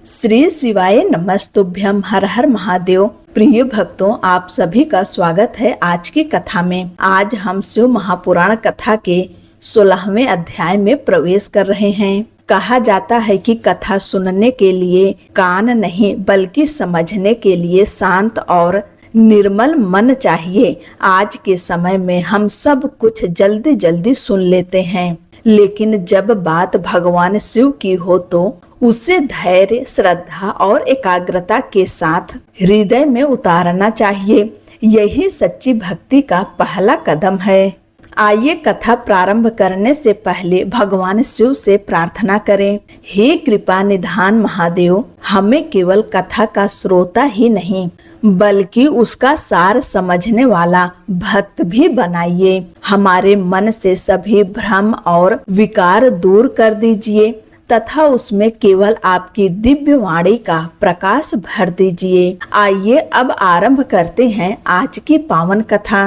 श्री शिवाय नमस्तुभ्यम। हर हर महादेव। प्रिय भक्तों, आप सभी का स्वागत है आज की कथा में। आज हम शिव महापुराण कथा के 16वें अध्याय में प्रवेश कर रहे हैं। कहा जाता है कि कथा सुनने के लिए कान नहीं बल्कि समझने के लिए शांत और निर्मल मन चाहिए। आज के समय में हम सब कुछ जल्दी जल्दी सुन लेते हैं, लेकिन जब बात भगवान शिव की हो तो उसे धैर्य, श्रद्धा और एकाग्रता के साथ हृदय में उतारना चाहिए। यही सच्ची भक्ति का पहला कदम है। आइए कथा प्रारंभ करने से पहले भगवान शिव से प्रार्थना करें। हे कृपा निधान महादेव, हमें केवल कथा का श्रोता ही नहीं बल्कि उसका सार समझने वाला भक्त भी बनाइए। हमारे मन से सभी भ्रम और विकार दूर कर दीजिए तथा उसमें केवल आपकी दिव्य वाणी का प्रकाश भर दीजिए। आइए अब आरंभ करते हैं आज की पावन कथा।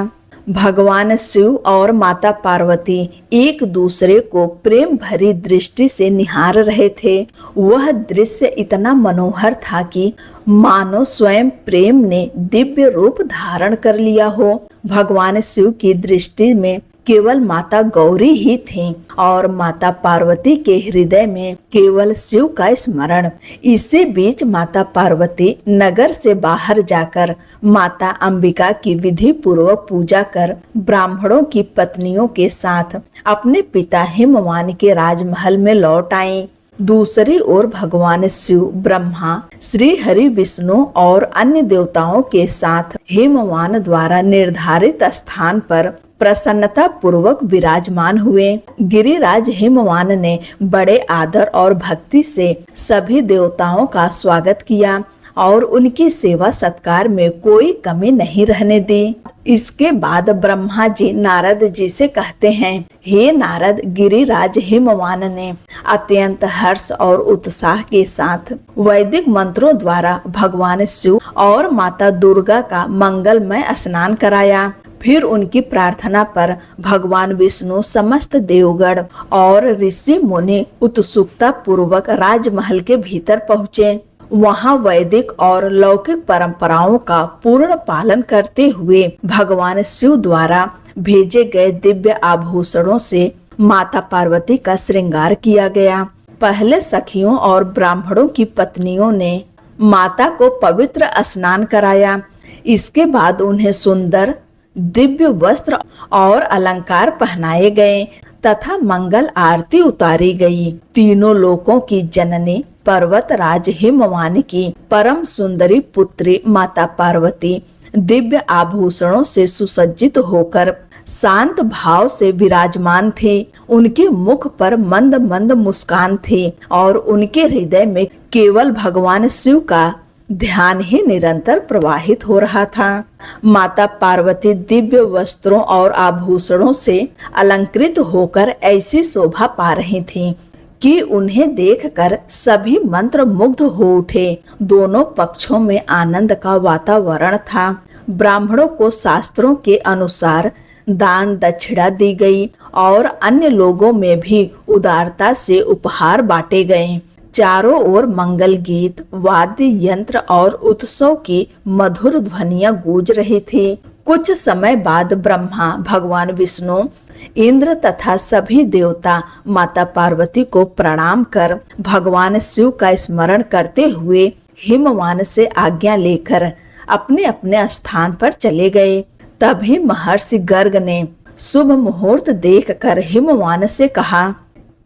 भगवान शिव और माता पार्वती एक दूसरे को प्रेम भरी दृष्टि से निहार रहे थे। वह दृश्य इतना मनोहर था कि मानो स्वयं प्रेम ने दिव्य रूप धारण कर लिया हो। भगवान शिव की दृष्टि में केवल माता गौरी ही थीं और माता पार्वती के हृदय में केवल शिव का स्मरण। इसी बीच माता पार्वती नगर से बाहर जाकर माता अंबिका की विधि पूर्वक पूजा कर ब्राह्मणों की पत्नियों के साथ अपने पिता हिमवान के राजमहल में लौट आईं। दूसरी ओर भगवान शिव, ब्रह्मा, श्री हरि, विष्णु और अन्य देवताओं के साथ हिमवान द्वारा निर्धारित स्थान पर प्रसन्नता पूर्वक विराजमान हुए। गिरिराज हिमवान ने बड़े आदर और भक्ति से सभी देवताओं का स्वागत किया और उनकी सेवा सत्कार में कोई कमी नहीं रहने दी। इसके बाद ब्रह्मा जी नारद जी से कहते हैं, हे नारद, गिरिराज हिमवान ने अत्यंत हर्ष और उत्साह के साथ वैदिक मंत्रों द्वारा भगवान शिव और माता दुर्गा का मंगलमय स्नान कराया। फिर उनकी प्रार्थना पर भगवान विष्णु, समस्त देवगण और ऋषि मुनि उत्सुकता पूर्वक राजमहल के भीतर पहुँचे। वहां वैदिक और लौकिक परंपराओं का पूर्ण पालन करते हुए भगवान शिव द्वारा भेजे गए दिव्य आभूषणों से माता पार्वती का श्रृंगार किया गया। पहले सखियों और ब्राह्मणों की पत्नियों ने माता को पवित्र स्नान कराया। इसके बाद उन्हें सुंदर दिव्य वस्त्र और अलंकार पहनाए गए तथा मंगल आरती उतारी गई। तीनों लोकों की जननी पर्वतराज हिमवान की परम सुंदरी पुत्री माता पार्वती दिव्य आभूषणों से सुसज्जित होकर शांत भाव से विराजमान थी। उनके मुख पर मंद मंद मुस्कान थी और उनके हृदय में केवल भगवान शिव का ध्यान ही निरंतर प्रवाहित हो रहा था। माता पार्वती दिव्य वस्त्रों और आभूषणों से अलंकृत होकर ऐसी शोभा पा रही थीं कि उन्हें देखकर सभी मंत्र मुग्ध हो उठे। दोनों पक्षों में आनंद का वातावरण था। ब्राह्मणों को शास्त्रों के अनुसार दान दक्षिणा दी गई और अन्य लोगों में भी उदारता से उपहार बांटे गए। चारों ओर मंगल गीत, वाद्य यंत्र और उत्सव की मधुर ध्वनियां गूंज रही थी। कुछ समय बाद ब्रह्मा, भगवान विष्णु, इंद्र तथा सभी देवता माता पार्वती को प्रणाम कर भगवान शिव का स्मरण करते हुए हिमवान से आज्ञा लेकर अपने अपने स्थान पर चले गए। तभी महर्षि गर्ग ने शुभ मुहूर्त देखकर हिमवान से कहा,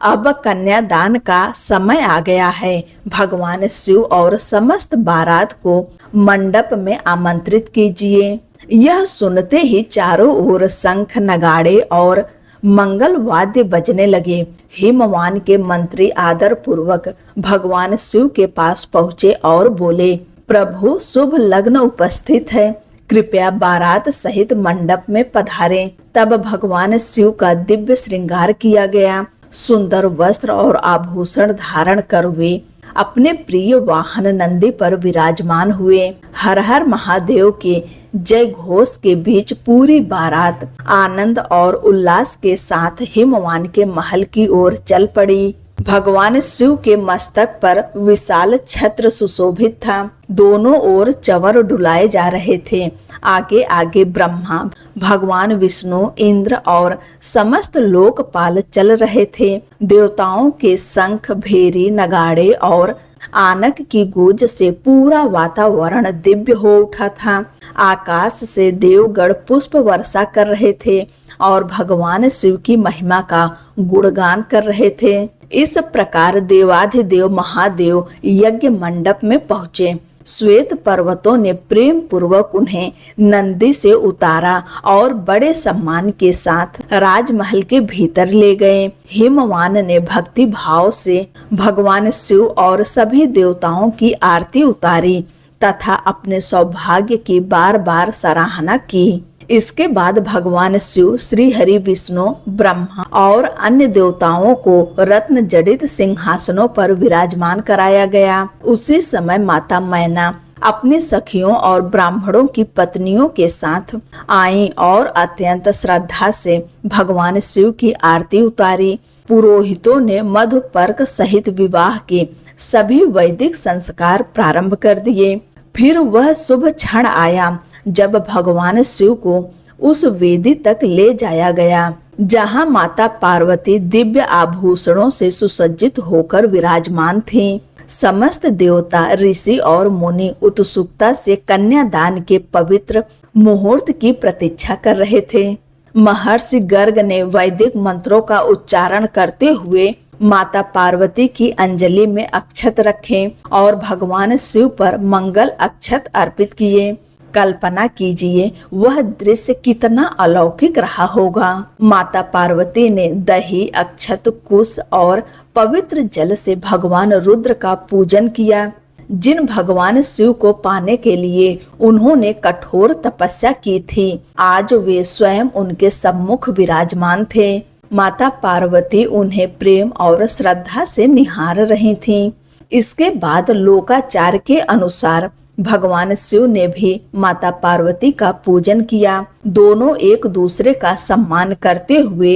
अब कन्यादान का समय आ गया है। भगवान शिव और समस्त बारात को मंडप में आमंत्रित कीजिए। यह सुनते ही चारों ओर शंख, नगाड़े और मंगल वाद्य बजने लगे। हिमवान के मंत्री आदर पूर्वक भगवान शिव के पास पहुँचे और बोले, प्रभु, शुभ लग्न उपस्थित है, कृपया बारात सहित मंडप में पधारें। तब भगवान शिव का दिव्य श्रृंगार किया गया। सुंदर वस्त्र और आभूषण धारण कर वे अपने प्रिय वाहन नंदी पर विराजमान हुए। हर हर महादेव के जय घोष के बीच पूरी बारात आनंद और उल्लास के साथ हिमवान के महल की ओर चल पड़ी। भगवान शिव के मस्तक पर विशाल छत्र सुशोभित था। दोनों ओर चंवर डुलाए जा रहे थे। आगे आगे ब्रह्मा, भगवान विष्णु, इंद्र और समस्त लोकपाल चल रहे थे। देवताओं के शंख, भेरी, नगाड़े और आनक की गूंज से पूरा वातावरण दिव्य हो उठा था। आकाश से देवगण पुष्प वर्षा कर रहे थे और भगवान शिव की महिमा का गुणगान कर रहे थे। इस प्रकार देवाधिदेव महादेव यज्ञ मंडप में पहुँचे। श्वेत पर्वतों ने प्रेम पूर्वक उन्हें नंदी से उतारा और बड़े सम्मान के साथ राजमहल के भीतर ले गए। हिमवान ने भक्ति भाव से भगवान शिव और सभी देवताओं की आरती उतारी तथा अपने सौभाग्य की बार बार सराहना की। इसके बाद भगवान शिव, श्री हरि, विष्णु, ब्रह्मा और अन्य देवताओं को रत्न जड़ित सिंहासनों पर विराजमान कराया गया। उसी समय माता मैना अपनी सखियों और ब्राह्मणों की पत्नियों के साथ आई और अत्यंत श्रद्धा से भगवान शिव की आरती उतारी। पुरोहितों ने मधुपर्क सहित विवाह के सभी वैदिक संस्कार प्रारंभ कर दिए। फिर वह शुभ क्षण आया जब भगवान शिव को उस वेदी तक ले जाया गया जहां माता पार्वती दिव्य आभूषणों से सुसज्जित होकर विराजमान थीं। समस्त देवता, ऋषि और मुनि उत्सुकता से कन्यादान के पवित्र मुहूर्त की प्रतीक्षा कर रहे थे। महर्षि गर्ग ने वैदिक मंत्रों का उच्चारण करते हुए माता पार्वती की अंजलि में अक्षत रखे और भगवान शिव पर मंगल अक्षत अर्पित किए। कल्पना कीजिए वह दृश्य कितना अलौकिक रहा होगा। माता पार्वती ने दही, अक्षत, कुश और पवित्र जल से भगवान रुद्र का पूजन किया, जिन भगवान शिव को पाने के लिए उन्होंने कठोर तपस्या की थी। आज वे स्वयं उनके सम्मुख विराजमान थे। माता पार्वती उन्हें प्रेम और श्रद्धा से निहार रही थीं। इसके बाद लोकाचार के अनुसार भगवान शिव ने भी माता पार्वती का पूजन किया। दोनों एक दूसरे का सम्मान करते हुए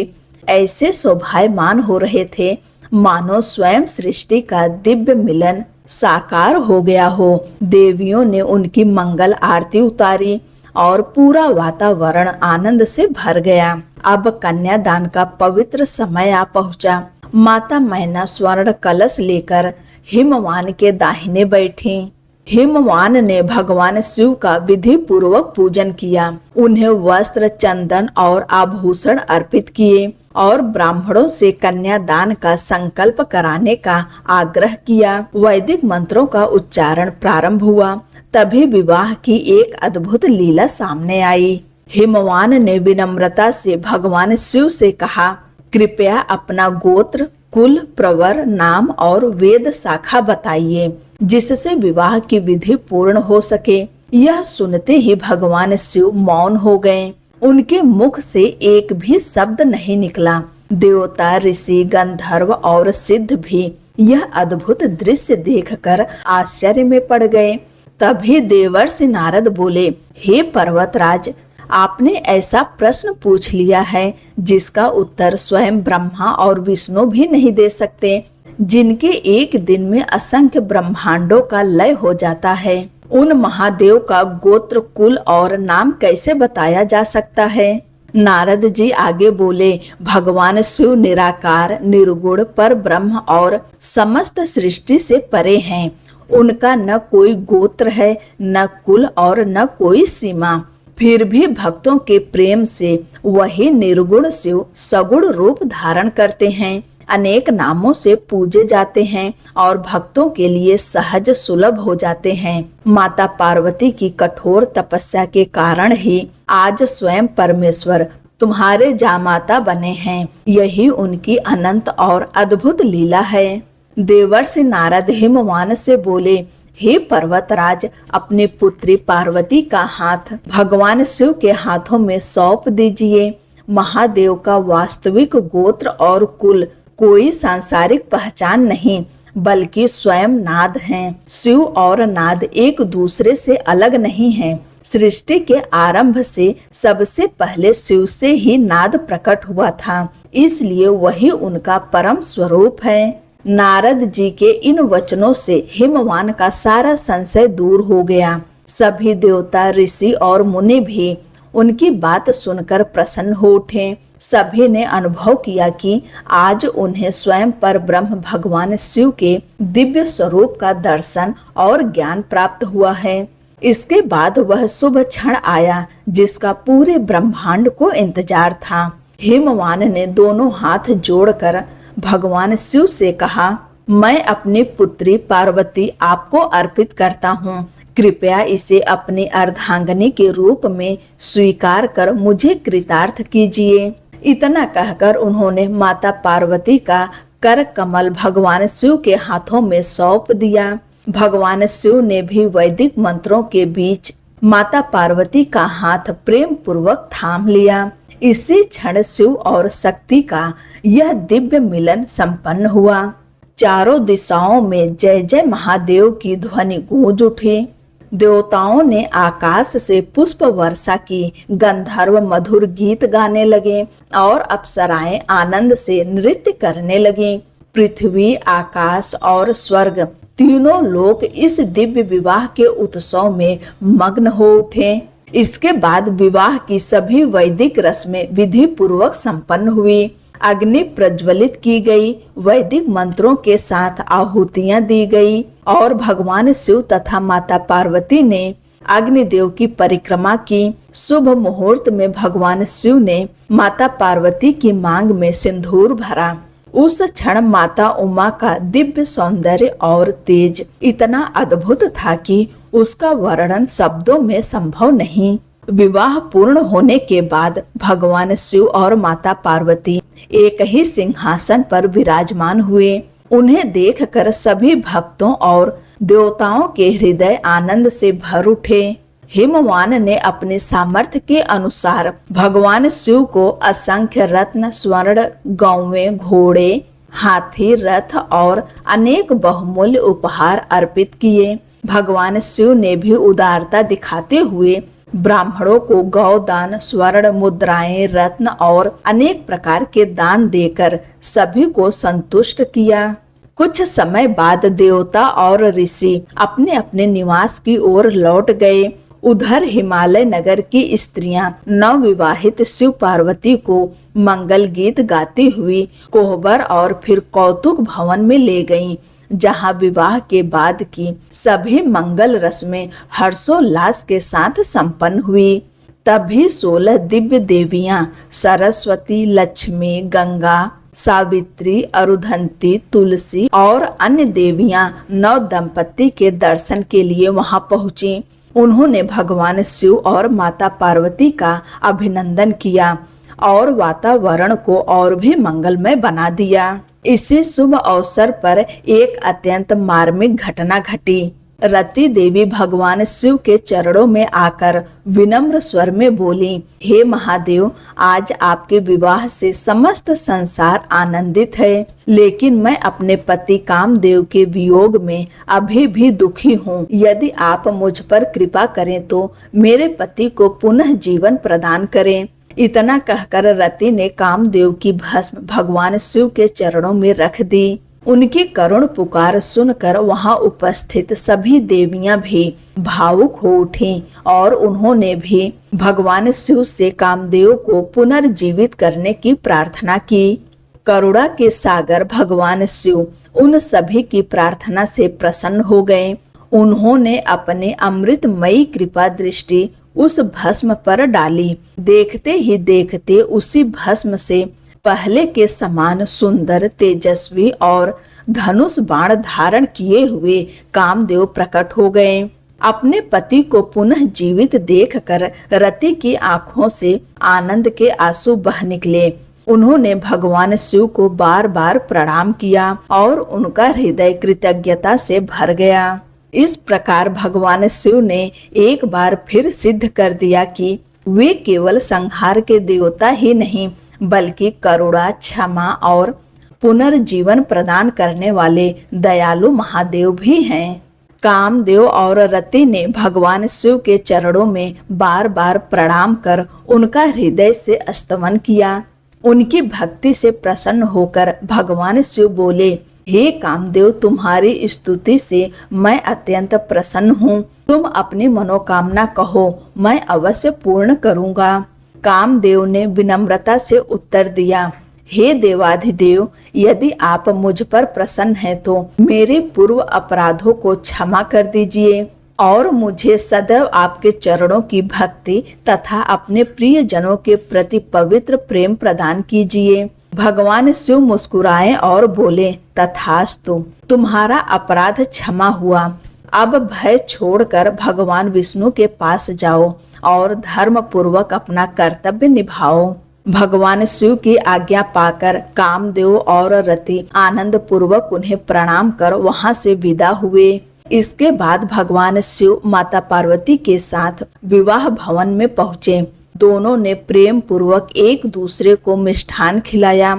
ऐसे शोभायमान हो रहे थे मानो स्वयं सृष्टि का दिव्य मिलन साकार हो गया हो। देवियों ने उनकी मंगल आरती उतारी और पूरा वातावरण आनंद से भर गया। अब कन्यादान का पवित्र समय आ पहुंचा। माता मैना स्वर्ण कलश लेकर हिमवान के दाहिने बैठी। हिमवान ने भगवान शिव का विधि पूर्वक पूजन किया, उन्हें वस्त्र, चंदन और आभूषण अर्पित किए और ब्राह्मणों से कन्यादान का संकल्प कराने का आग्रह किया। वैदिक मंत्रों का उच्चारण प्रारंभ हुआ। तभी विवाह की एक अद्भुत लीला सामने आई। हिमवान ने विनम्रता से भगवान शिव से कहा, कृपया अपना गोत्र, कुल, प्रवर, नाम और वेद शाखा बताइए जिससे विवाह की विधि पूर्ण हो सके। यह सुनते ही भगवान शिव मौन हो गए। उनके मुख से एक भी शब्द नहीं निकला। देवता, ऋषि, गंधर्व और सिद्ध भी यह अद्भुत दृश्य देखकर आश्चर्य में पड़ गए। तभी देवर्षि नारद बोले, हे पर्वतराज, आपने ऐसा प्रश्न पूछ लिया है जिसका उत्तर स्वयं ब्रह्मा और विष्णु भी नहीं दे सकते, जिनके एक दिन में असंख्य ब्रह्मांडों का लय हो जाता है। उन महादेव का गोत्र, कुल और नाम कैसे बताया जा सकता है? नारद जी आगे बोले, भगवान शिव निराकार, निर्गुण, पर ब्रह्म और समस्त सृष्टि से परे हैं। उनका न कोई गोत्र है, न कुल और न कोई सीमा। फिर भी भक्तों के प्रेम से वही निर्गुण शिव सगुण रूप धारण करते हैं, अनेक नामों से पूजे जाते हैं और भक्तों के लिए सहज सुलभ हो जाते हैं। माता पार्वती की कठोर तपस्या के कारण ही आज स्वयं परमेश्वर तुम्हारे जामाता बने हैं। यही उनकी अनंत और अद्भुत लीला है। देवर्षि नारद हिमवान से बोले, हे पर्वतराज, अपनी पुत्री पार्वती का हाथ भगवान शिव के हाथों में सौंप दीजिए। महादेव का वास्तविक गोत्र और कुल कोई सांसारिक पहचान नहीं, बल्कि स्वयं नाद हैं। शिव और नाद एक दूसरे से अलग नहीं हैं। सृष्टि के आरंभ से सबसे पहले शिव से ही नाद प्रकट हुआ था, इसलिए वही उनका परम स्वरूप है। नारद जी के इन वचनों से हिमवान का सारा संशय दूर हो गया। सभी देवता, ऋषि और मुनि भी उनकी बात सुनकर प्रसन्न हो उठे। सभी ने अनुभव किया कि आज उन्हें स्वयं पर ब्रह्म भगवान शिव के दिव्य स्वरूप का दर्शन और ज्ञान प्राप्त हुआ है। इसके बाद वह शुभ क्षण आया जिसका पूरे ब्रह्मांड को इंतजार था। हिमवान ने दोनों हाथ जोड़कर भगवान शिव से कहा, मैं अपनी पुत्री पार्वती आपको अर्पित करता हूँ। कृपया इसे अपनी अर्धांगिनी के रूप में स्वीकार कर मुझे कृतार्थ कीजिए। इतना कहकर उन्होंने माता पार्वती का कर कमल भगवान शिव के हाथों में सौंप दिया। भगवान शिव ने भी वैदिक मंत्रों के बीच माता पार्वती का हाथ प्रेम पूर्वक थाम लिया। इसी क्षण शिव और शक्ति का यह दिव्य मिलन संपन्न हुआ। चारों दिशाओं में जय जय महादेव की ध्वनि गूंज उठी। देवताओं ने आकाश से पुष्प वर्षा की, गंधर्व मधुर गीत गाने लगे और अप्सराएं आनंद से नृत्य करने लगी। पृथ्वी, आकाश और स्वर्ग तीनों लोक इस दिव्य विवाह के उत्सव में मग्न हो उठे। इसके बाद विवाह की सभी वैदिक रस्में विधि पूर्वक संपन्न हुई। अग्नि प्रज्वलित की गई, वैदिक मंत्रों के साथ आहुतियां दी गई और भगवान शिव तथा माता पार्वती ने अग्निदेव की परिक्रमा की। शुभ मुहूर्त में भगवान शिव ने माता पार्वती की मांग में सिंदूर भरा। उस क्षण माता उमा का दिव्य सौंदर्य और तेज इतना अद्भुत था कि उसका वर्णन शब्दों में संभव नहीं। विवाह पूर्ण होने के बाद भगवान शिव और माता पार्वती एक ही सिंहासन पर विराजमान हुए। उन्हें देखकर सभी भक्तों और देवताओं के हृदय आनंद से भर उठे। हिमवान ने अपने सामर्थ्य के अनुसार भगवान शिव को असंख्य रत्न, स्वर्ण, गौवें, घोड़े, हाथी, रथ और अनेक बहुमूल्य उपहार अर्पित किए। भगवान शिव ने भी उदारता दिखाते हुए ब्राह्मणों को गौदान, स्वर्ण मुद्राएं, रत्न और अनेक प्रकार के दान देकर सभी को संतुष्ट किया। कुछ समय बाद देवता और ऋषि अपने अपने निवास की ओर लौट गए। उधर हिमालय नगर की स्त्रियां नवविवाहित शिव पार्वती को मंगल गीत गाती हुई कोहबर और फिर कौतुक भवन में ले गईं, जहां विवाह के बाद की सभी मंगल रस्में हर्षोल्लास के साथ संपन्न हुई। तभी 16 दिव्य देवियां सरस्वती, लक्ष्मी, गंगा, सावित्री, अरुधंती, तुलसी और अन्य देवियां नव दंपति के दर्शन के लिए वहां पहुंची। उन्होंने भगवान शिव और माता पार्वती का अभिनंदन किया और वातावरण को और भी मंगलमय बना दिया। इसी शुभ अवसर पर एक अत्यंत मार्मिक घटना घटी। रति देवी भगवान शिव के चरणों में आकर विनम्र स्वर में बोली, हे महादेव, आज आपके विवाह से समस्त संसार आनंदित है, लेकिन मैं अपने पति कामदेव के वियोग में अभी भी दुखी हूँ। यदि आप मुझ पर कृपा करें तो मेरे पति को पुनः जीवन प्रदान करें। इतना कहकर रति ने कामदेव की भस्म भगवान शिव के चरणों में रख दी। उनकी करुण पुकार सुनकर वहां उपस्थित सभी देवियां भी भावुक हो उठीं और उन्होंने भी भगवान शिव से कामदेव को पुनर्जीवित करने की प्रार्थना की। करुणा के सागर भगवान शिव उन सभी की प्रार्थना से प्रसन्न हो गए। उन्होंने अपने अमृतमयी कृपा दृष्टि उस भस्म पर डाली। देखते ही देखते उसी भस्म से पहले के समान सुंदर, तेजस्वी और धनुष बाण धारण किए हुए कामदेव प्रकट हो गए। अपने पति को पुनः जीवित देखकर रति की आंखों से आनंद के आंसू बह निकले। उन्होंने भगवान शिव को बार बार प्रणाम किया और उनका हृदय कृतज्ञता से भर गया। इस प्रकार भगवान शिव ने एक बार फिर सिद्ध कर दिया कि वे केवल संहार के देवता ही नहीं बल्कि करुणा, क्षमा और पुनर्जीवन प्रदान करने वाले दयालु महादेव भी हैं। कामदेव और रति ने भगवान शिव के चरणों में बार बार प्रणाम कर उनका हृदय से स्तवन किया। उनकी भक्ति से प्रसन्न होकर भगवान शिव बोले, हे कामदेव, तुम्हारी स्तुति से मैं अत्यंत प्रसन्न हूँ। तुम अपनी मनोकामना कहो, मैं अवश्य पूर्ण करूँगा। कामदेव ने विनम्रता से उत्तर दिया, हे देवाधिदेव, यदि आप मुझ पर प्रसन्न हैं तो मेरे पूर्व अपराधों को क्षमा कर दीजिए और मुझे सदैव आपके चरणों की भक्ति तथा अपने प्रिय जनों के प्रति पवित्र प्रेम प्रदान कीजिए। भगवान शिव मुस्कुराए और बोले, तथास्तु, तुम्हारा अपराध क्षमा हुआ। अब भय छोड़कर भगवान विष्णु के पास जाओ और धर्म पूर्वक अपना कर्तव्य निभाओ। भगवान शिव की आज्ञा पाकर कामदेव और रति आनंद पूर्वक उन्हें प्रणाम कर वहां से विदा हुए। इसके बाद भगवान शिव माता पार्वती के साथ विवाह भवन में पहुँचे। दोनों ने प्रेम पूर्वक एक दूसरे को मिष्ठान खिलाया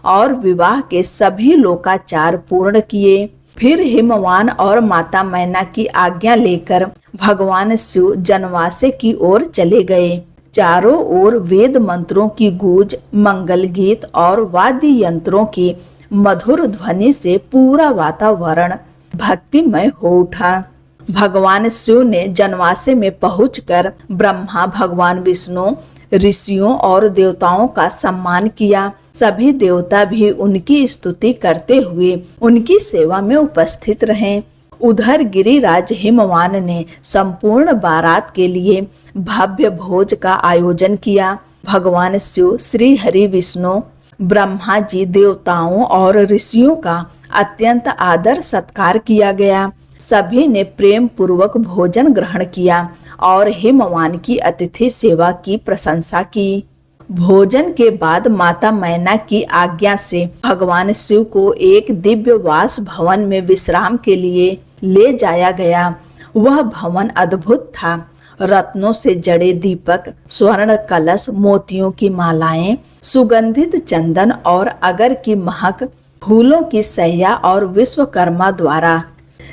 और विवाह के सभी लोकाचार पूर्ण किए। फिर हिमवान और माता मैना की आज्ञा लेकर भगवान शिव जनवासे की ओर चले गए। चारों ओर वेद मंत्रों की गूंज, मंगल गीत और वाद्य यंत्रों की मधुर ध्वनि से पूरा वातावरण भक्तिमय हो उठा। भगवान शिव ने जनवासे में पहुंचकर ब्रह्मा, भगवान विष्णु, ऋषियों और देवताओं का सम्मान किया। सभी देवता भी उनकी स्तुति करते हुए उनकी सेवा में उपस्थित रहे। उधर गिरिराज हिमवान ने संपूर्ण बारात के लिए भव्य भोज का आयोजन किया। भगवान शिव, श्री हरि विष्णु, ब्रह्मा जी, देवताओं और ऋषियों का अत्यंत आदर सत्कार किया गया। सभी ने प्रेम पूर्वक भोजन ग्रहण किया और हिमवान की अतिथि सेवा की प्रशंसा की। भोजन के बाद माता मैना की आज्ञा से भगवान शिव को एक दिव्य वास भवन में विश्राम के लिए ले जाया गया। वह भवन अद्भुत था। रत्नों से जड़े दीपक, स्वर्ण कलश, मोतियों की मालाएं, सुगंधित चंदन और अगर की महक, फूलों की सैया और विश्वकर्मा द्वारा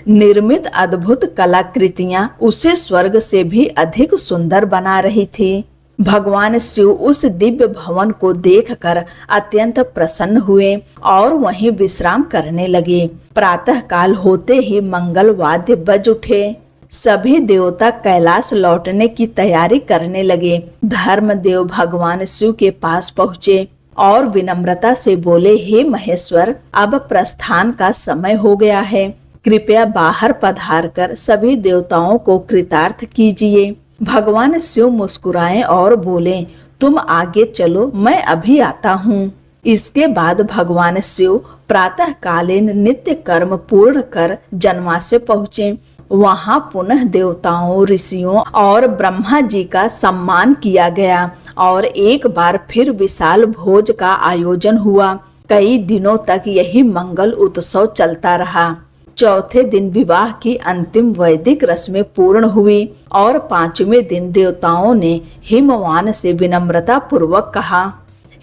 निर्मित अद्भुत कलाकृतियां उसे स्वर्ग से भी अधिक सुंदर बना रही थी। भगवान शिव उस दिव्य भवन को देखकर अत्यंत प्रसन्न हुए और वहीं विश्राम करने लगे। प्रातः काल होते ही मंगल वाद्य बज उठे। सभी देवता कैलाश लौटने की तैयारी करने लगे। धर्मदेव भगवान शिव के पास पहुँचे और विनम्रता से बोले, हे महेश्वर, अब प्रस्थान का समय हो गया है। कृपया बाहर पधार कर सभी देवताओं को कृतार्थ कीजिए। भगवान शिव मुस्कुराए और बोले, तुम आगे चलो, मैं अभी आता हूँ। इसके बाद भगवान शिव प्रातः कालीन नित्य कर्म पूर्ण कर जनवासे पहुँचे। वहाँ पुनः देवताओं, ऋषियों और ब्रह्मा जी का सम्मान किया गया और एक बार फिर विशाल भोज का आयोजन हुआ। कई दिनों तक यही मंगल उत्सव चलता रहा। चौथे दिन विवाह की अंतिम वैदिक रस्में पूर्ण हुई और पांचवें दिन देवताओं ने हिमवान से विनम्रता पूर्वक कहा,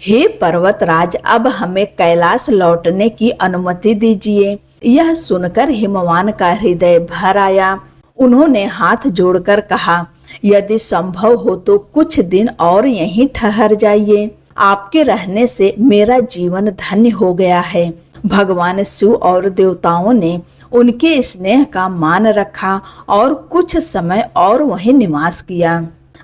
हे पर्वतराज, अब हमें कैलाश लौटने की अनुमति दीजिए। यह सुनकर हिमवान का हृदय भर आया। उन्होंने हाथ जोड़कर कहा, यदि संभव हो तो कुछ दिन और यहीं ठहर जाइए। आपके रहने से मेरा जीवन धन्य हो गया है। भगवान शिव और देवताओं ने उनके स्नेह का मान रखा और कुछ समय और वहीं निवास किया।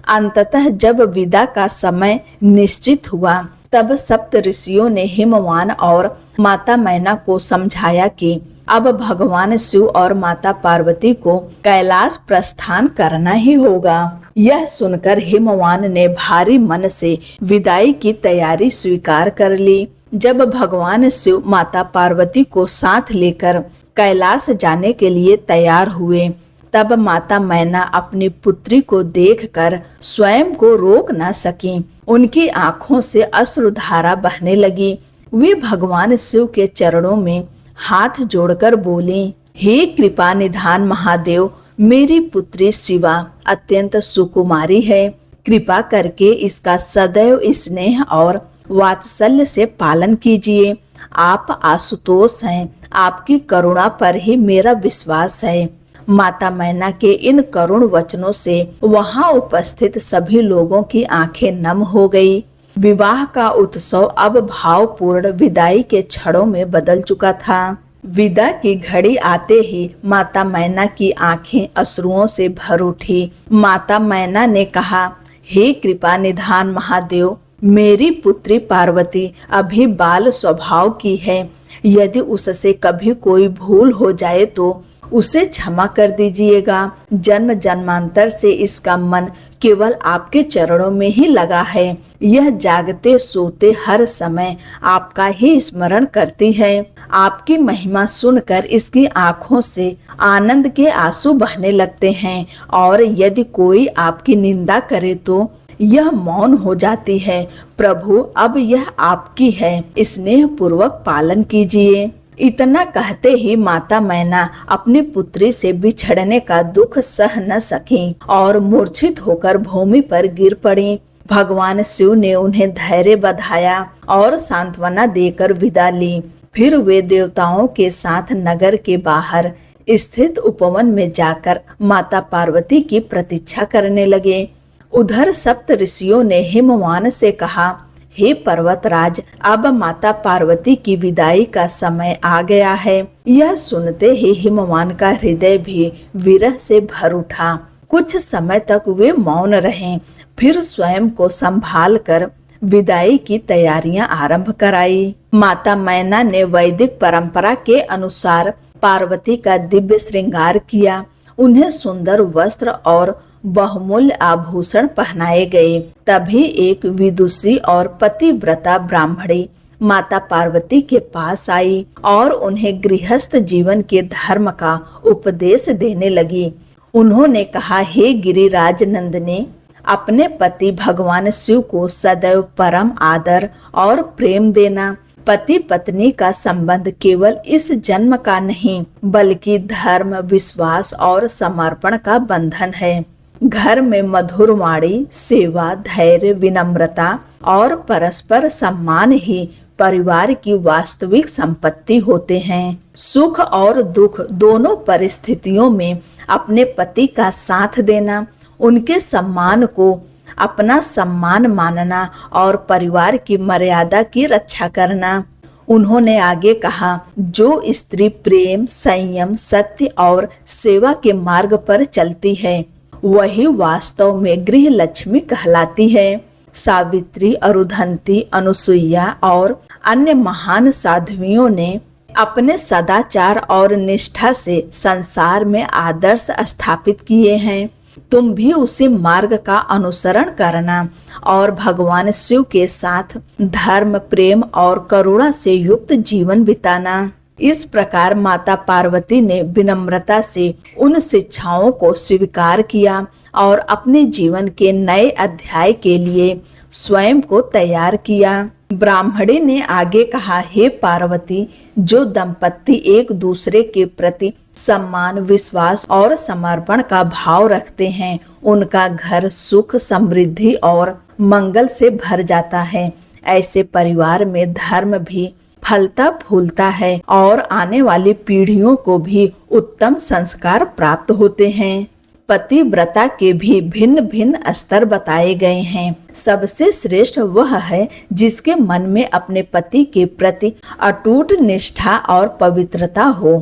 अंततः जब विदा का समय निश्चित हुआ तब सप्त ऋषियों ने हिमवान और माता मैना को समझाया कि अब भगवान शिव और माता पार्वती को कैलाश प्रस्थान करना ही होगा। यह सुनकर हिमवान ने भारी मन से विदाई की तैयारी स्वीकार कर ली। जब भगवान शिव माता पार्वती को साथ लेकर कैलाश जाने के लिए तैयार हुए तब माता मैना अपनी पुत्री को देखकर स्वयं को रोक न सकी। उनकी आंखों से अश्रुधारा बहने लगी। वे भगवान शिव के चरणों में हाथ जोड़कर बोली, हे कृपा निधान महादेव, मेरी पुत्री शिवा अत्यंत सुकुमारी है। कृपा करके इसका सदैव स्नेह और वात्सल्य से पालन कीजिए। आप आशुतोष हैं, आपकी करुणा पर ही मेरा विश्वास है। माता मैना के इन करुण वचनों से वहां उपस्थित सभी लोगों की आंखें नम हो गई। विवाह का उत्सव अब भावपूर्ण विदाई के क्षणों में बदल चुका था। विदा की घड़ी आते ही माता मैना की आंखें अश्रुओं से भर उठी। माता मैना ने कहा, हे कृपा निधान महादेव, मेरी पुत्री पार्वती अभी बाल स्वभाव की है। यदि उससे कभी कोई भूल हो जाए तो उसे क्षमा कर दीजिएगा। जन्म जन्मांतर से इसका मन केवल आपके चरणों में ही लगा है। यह जागते सोते हर समय आपका ही स्मरण करती है। आपकी महिमा सुनकर इसकी आंखों से आनंद के आंसू बहने लगते हैं और यदि कोई आपकी निंदा करे तो यह मौन हो जाती है। प्रभु, अब यह आपकी है, स्नेह पूर्वक पालन कीजिए। इतना कहते ही माता मैना अपनी पुत्री से बिछड़ने का दुख सह न सकी और मूर्छित होकर भूमि पर गिर पड़ी। भगवान शिव ने उन्हें धैर्य बधाया और सांत्वना देकर विदा ली। फिर वे देवताओं के साथ नगर के बाहर स्थित उपवन में जाकर माता पार्वती की प्रतीक्षा करने लगे। उधर सप्त ऋषियों ने हिमवान से कहा, हे पर्वतराज, अब माता पार्वती की विदाई का समय आ गया है। यह सुनते ही हिमवान का हृदय भी विरह से भर उठा। कुछ समय तक वे मौन रहे, फिर स्वयं को संभाल कर विदाई की तैयारियां आरंभ कराई। माता मैना ने वैदिक परंपरा के अनुसार पार्वती का दिव्य श्रृंगार किया। उन्हें सुंदर वस्त्र और बहुमूल्य आभूषण पहनाए गए। तभी एक विदुषी और पतिव्रता ब्राह्मणी माता पार्वती के पास आई और उन्हें गृहस्थ जीवन के धर्म का उपदेश देने लगी। उन्होंने कहा, हे गिरिराज नंदनी, अपने पति भगवान शिव को सदैव परम आदर और प्रेम देना। पति पत्नी का संबंध केवल इस जन्म का नहीं बल्कि धर्म, विश्वास और समर्पण का बंधन है। घर में मधुर वाणी, सेवा, धैर्य, विनम्रता और परस्पर सम्मान ही परिवार की वास्तविक संपत्ति होते हैं। सुख और दुख दोनों परिस्थितियों में अपने पति का साथ देना, उनके सम्मान को अपना सम्मान मानना और परिवार की मर्यादा की रक्षा करना। उन्होंने आगे कहा, जो स्त्री प्रेम, संयम, सत्य और सेवा के मार्ग पर चलती है वही वास्तव में गृह लक्ष्मी कहलाती है। सावित्री, अरुधंती, अनुसुईया और अन्य महान साध्वियों ने अपने सदाचार और निष्ठा से संसार में आदर्श स्थापित किए हैं। तुम भी उसी मार्ग का अनुसरण करना और भगवान शिव के साथ धर्म, प्रेम और करुणा से युक्त जीवन बिताना। इस प्रकार माता पार्वती ने विनम्रता से उन शिक्षाओं को स्वीकार किया और अपने जीवन के नए अध्याय के लिए स्वयं को तैयार किया। ब्राह्मणी ने आगे कहा, हे पार्वती, जो दंपत्ति एक दूसरे के प्रति सम्मान, विश्वास और समर्पण का भाव रखते हैं उनका घर सुख, समृद्धि और मंगल से भर जाता है। ऐसे परिवार में धर्म भी फलता फूलता है और आने वाली पीढ़ियों को भी उत्तम संस्कार प्राप्त होते हैं। पतिव्रता के भी भिन्न भिन्न स्तर बताए गए हैं। सबसे श्रेष्ठ वह है जिसके मन में अपने पति के प्रति अटूट निष्ठा और पवित्रता हो।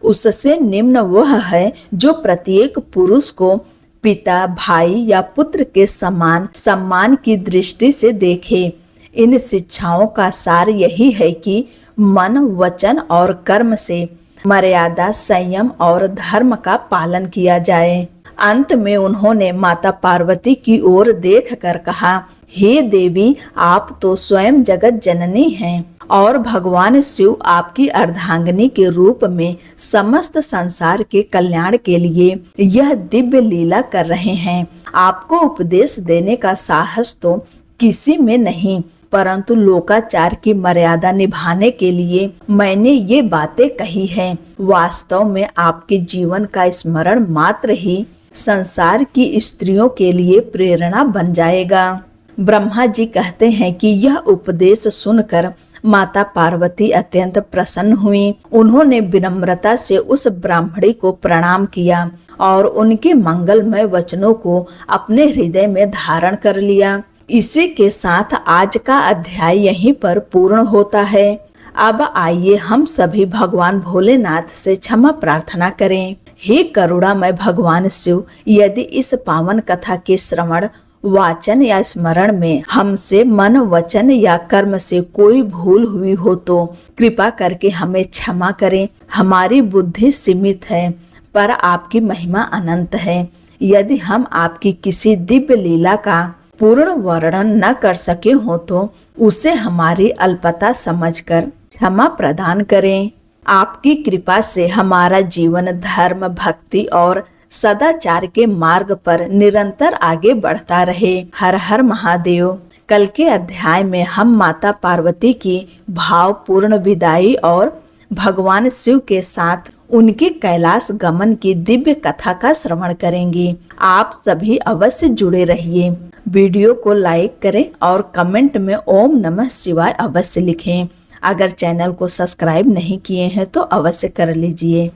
उससे निम्न वह है जो प्रत्येक पुरुष को पिता, भाई या पुत्र के समान सम्मान की दृष्टि से देखे। इन शिक्षाओं का सार यही है कि मन, वचन और कर्म से मर्यादा, संयम और धर्म का पालन किया जाए। अंत में उन्होंने माता पार्वती की ओर देखकर कहा, हे देवी, आप तो स्वयं जगत जननी हैं और भगवान शिव आपकी अर्धांगिनी के रूप में समस्त संसार के कल्याण के लिए यह दिव्य लीला कर रहे हैं। आपको उपदेश देने का साहस तो किसी में नहीं, परंतु लोकाचार की मर्यादा निभाने के लिए मैंने ये बातें कही हैं। वास्तव में आपके जीवन का स्मरण मात्र ही संसार की स्त्रियों के लिए प्रेरणा बन जाएगा। ब्रह्मा जी कहते हैं कि यह उपदेश सुनकर माता पार्वती अत्यंत प्रसन्न हुई। उन्होंने विनम्रता से उस ब्राह्मणी को प्रणाम किया और उनके मंगलमय वचनों को अपने हृदय में धारण कर लिया। इसी के साथ आज का अध्याय यहीं पर पूर्ण होता है। अब आइए हम सभी भगवान भोलेनाथ से क्षमा प्रार्थना करें। हे करुणामय भगवान शिव, यदि इस पावन कथा के श्रवण, वाचन या स्मरण में हमसे मन, वचन या कर्म से कोई भूल हुई हो तो कृपा करके हमें क्षमा करें। हमारी बुद्धि सीमित है पर आपकी महिमा अनंत है। यदि हम आपकी किसी दिव्य लीला का पूर्ण वर्णन न कर सके हो तो उसे हमारी अल्पता समझकर क्षमा प्रदान करें। आपकी कृपा से हमारा जीवन धर्म, भक्ति और सदाचार के मार्ग पर निरंतर आगे बढ़ता रहे। हर हर महादेव। कल के अध्याय में हम माता पार्वती की भावपूर्ण विदाई और भगवान शिव के साथ उनके कैलाश गमन की दिव्य कथा का श्रवण करेंगे। आप सभी अवश्य जुड़े रहिए। वीडियो को लाइक करें और कमेंट में ओम नमः शिवाय अवश्य लिखें। अगर चैनल को सब्सक्राइब नहीं किए हैं तो अवश्य कर लीजिए।